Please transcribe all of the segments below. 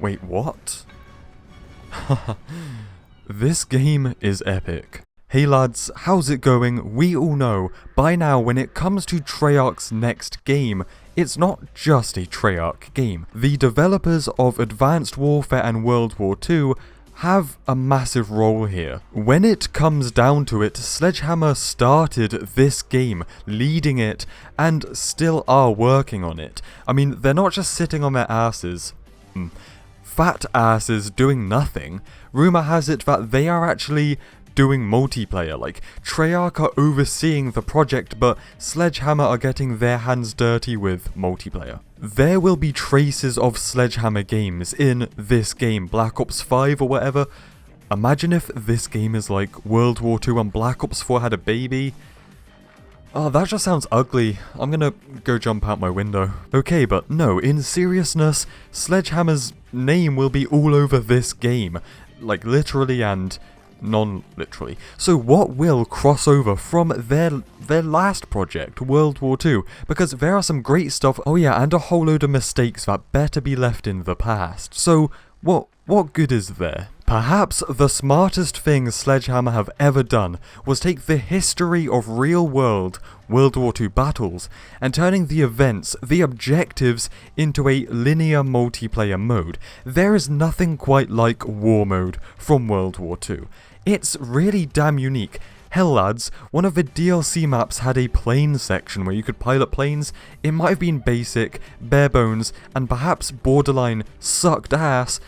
Wait, what? This game is epic. Hey lads, how's it going? We all know, by now when it comes to Treyarch's next game, it's not just a Treyarch game. The developers of Advanced Warfare and World War II have a massive role here. When it comes down to it, Sledgehammer started this game, leading it, and still are working on it. I mean, they're not just sitting on their asses. Fat asses doing nothing. Rumour has it that they are actually doing multiplayer, like Treyarch are overseeing the project, but Sledgehammer are getting their hands dirty with multiplayer. There will be traces of Sledgehammer games in this game, Black Ops 5 or whatever. Imagine if this game is like World War II and Black Ops 4 had a baby. Oh, that just sounds ugly. I'm gonna go jump out my window. Okay, but no, in seriousness, Sledgehammer's name will be all over this game. Like, literally and non-literally. So what will cross over from their last project, World War II? Because there are some great stuff, oh yeah, and a whole load of mistakes that better be left in the past. So what good is there? Perhaps the smartest thing Sledgehammer have ever done was take the history of real-world World War II battles and turning the events, the objectives, into a linear multiplayer mode. There is nothing quite like War Mode from World War II. It's really damn unique. Hell lads, one of the DLC maps had a plane section where you could pilot planes. It might have been basic, bare bones, and perhaps borderline sucked ass,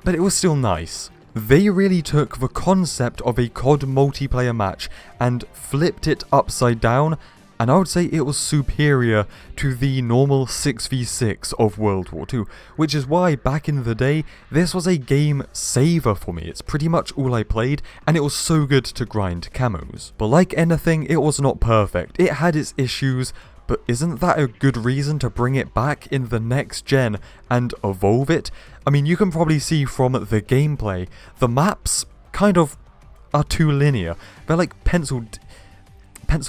but it was still nice. They really took the concept of a COD multiplayer match and flipped it upside down, and I would say it was superior to the normal 6v6 of World War II, which is why back in the day, this was a game saver for me. It's pretty much all I played, and it was so good to grind camos. But like anything, it was not perfect. It had its issues, but isn't that a good reason to bring it back in the next gen and evolve it? I mean, you can probably see from the gameplay, the maps kind of are too linear. They're like pencil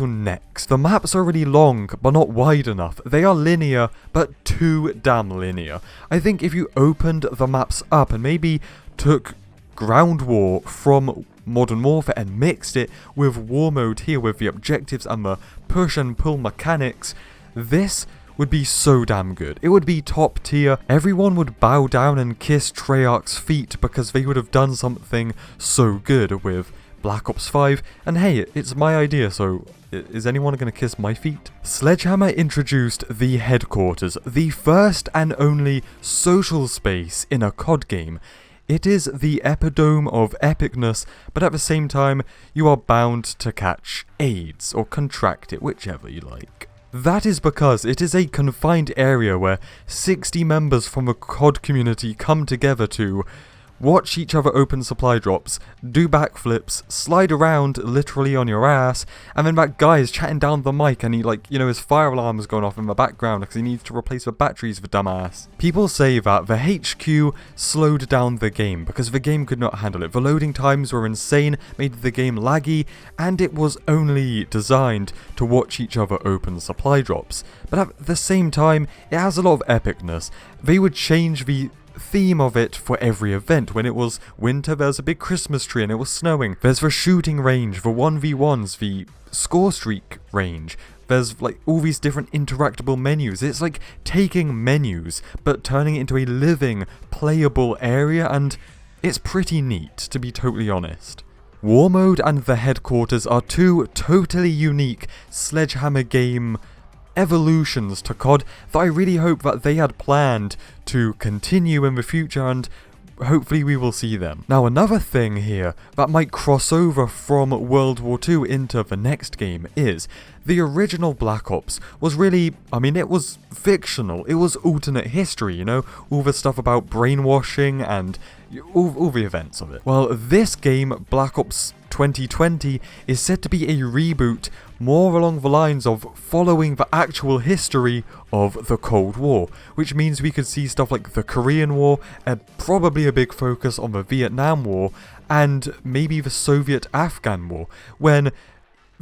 necks. The maps are really long, but not wide enough. They are linear, but too damn linear. I think if you opened the maps up and maybe took Ground War from Modern Warfare and mixed it with War Mode here with the objectives and the push and pull mechanics, this would be so damn good. It would be top tier. Everyone would bow down and kiss Treyarch's feet because they would have done something so good with Black Ops 5, and hey, it's my idea, so is anyone gonna kiss my feet? Sledgehammer introduced the headquarters, the first and only social space in a COD game. It is the epitome of epicness, but at the same time, you are bound to catch AIDS, or contract it, whichever you like. That is because it is a confined area where 60 members from the COD community come together to watch each other open supply drops, do backflips, slide around literally on your ass, and then that guy is chatting down the mic and he his fire alarm is going off in the background because he needs to replace the batteries for dumbass. People say that the HQ slowed down the game because the game could not handle it. The loading times were insane, made the game laggy, and it was only designed to watch each other open supply drops. But at the same time, it has a lot of epicness. They would change the theme of it for every event. When it was winter, there's a big Christmas tree and it was snowing. There's the shooting range, the 1v1s, the score streak range. There's like all these different interactable menus. It's like taking menus but turning it into a living, playable area, and it's pretty neat, to be totally honest. War Mode and the headquarters are two totally unique Sledgehammer game evolutions to COD that I really hope that they had planned to continue in the future, and hopefully we will see them. Now another thing here that might cross over from World War II into the next game is the original Black Ops was really, I mean, it was fictional. It was alternate history, you know, all the stuff about brainwashing and all the events of it. Well, this game, Black Ops 2020, is said to be a reboot more along the lines of following the actual history of the Cold War, which means we could see stuff like the Korean War, and probably a big focus on the Vietnam War, and maybe the Soviet-Afghan War, when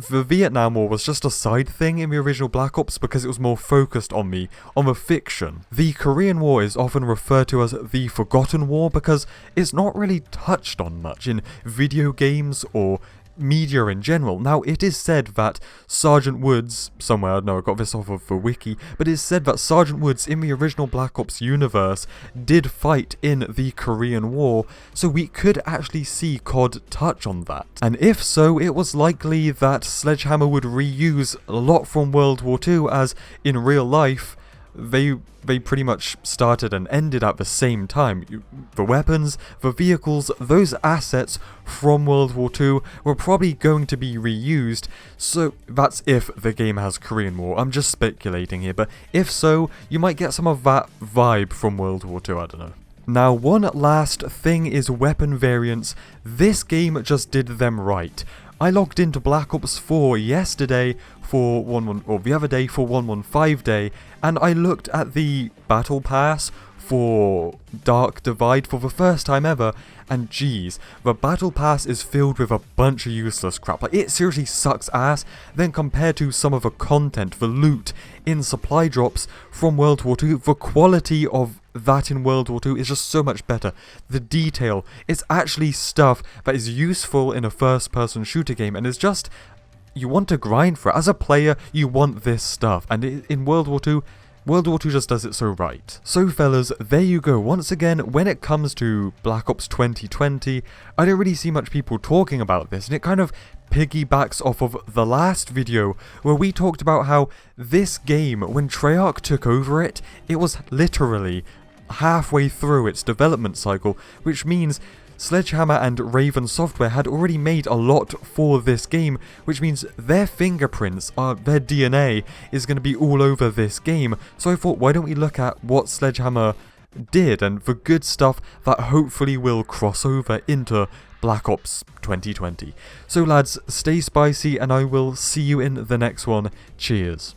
the Vietnam War was just a side thing in the original Black Ops because it was more focused on the fiction. The Korean War is often referred to as the Forgotten War because it's not really touched on much in video games or media in general. Now, it is said that Sergeant Woods, somewhere, I don't know, I got this off of the wiki, but it is said that Sergeant Woods in the original Black Ops universe did fight in the Korean War, so we could actually see COD touch on that. And if so, it was likely that Sledgehammer would reuse a lot from World War II, as in real life, they pretty much started and ended at the same time. The weapons, the vehicles, those assets from World War II were probably going to be reused, so that's if the game has Korean War. I'm just speculating here, but if so, you might get some of that vibe from World War II, I don't know. Now, one last thing is weapon variants. This game just did them right. I logged into Black Ops 4 yesterday for the other day for 115 day, and I looked at the battle pass for Dark Divide for the first time ever, and geez, the battle pass is filled with a bunch of useless crap. Like, it seriously sucks ass. Then compared to some of the content, the loot in supply drops from World War II, the quality of that in World War II is just so much better. The detail, it's actually stuff that is useful in a first-person shooter game, and it's just, you want to grind for it. As a player, you want this stuff, and in World War II just does it so right. So fellas, there you go. Once again, when it comes to Black Ops 2020, I don't really see much people talking about this, and it kind of piggybacks off of the last video where we talked about how this game, when Treyarch took over it, it was literally halfway through its development cycle, which means Sledgehammer and Raven Software had already made a lot for this game, which means their fingerprints, their DNA, is going to be all over this game. So I thought, why don't we look at what Sledgehammer did and the good stuff that hopefully will cross over into Black Ops 2020. So lads, stay spicy and I will see you in the next one. Cheers.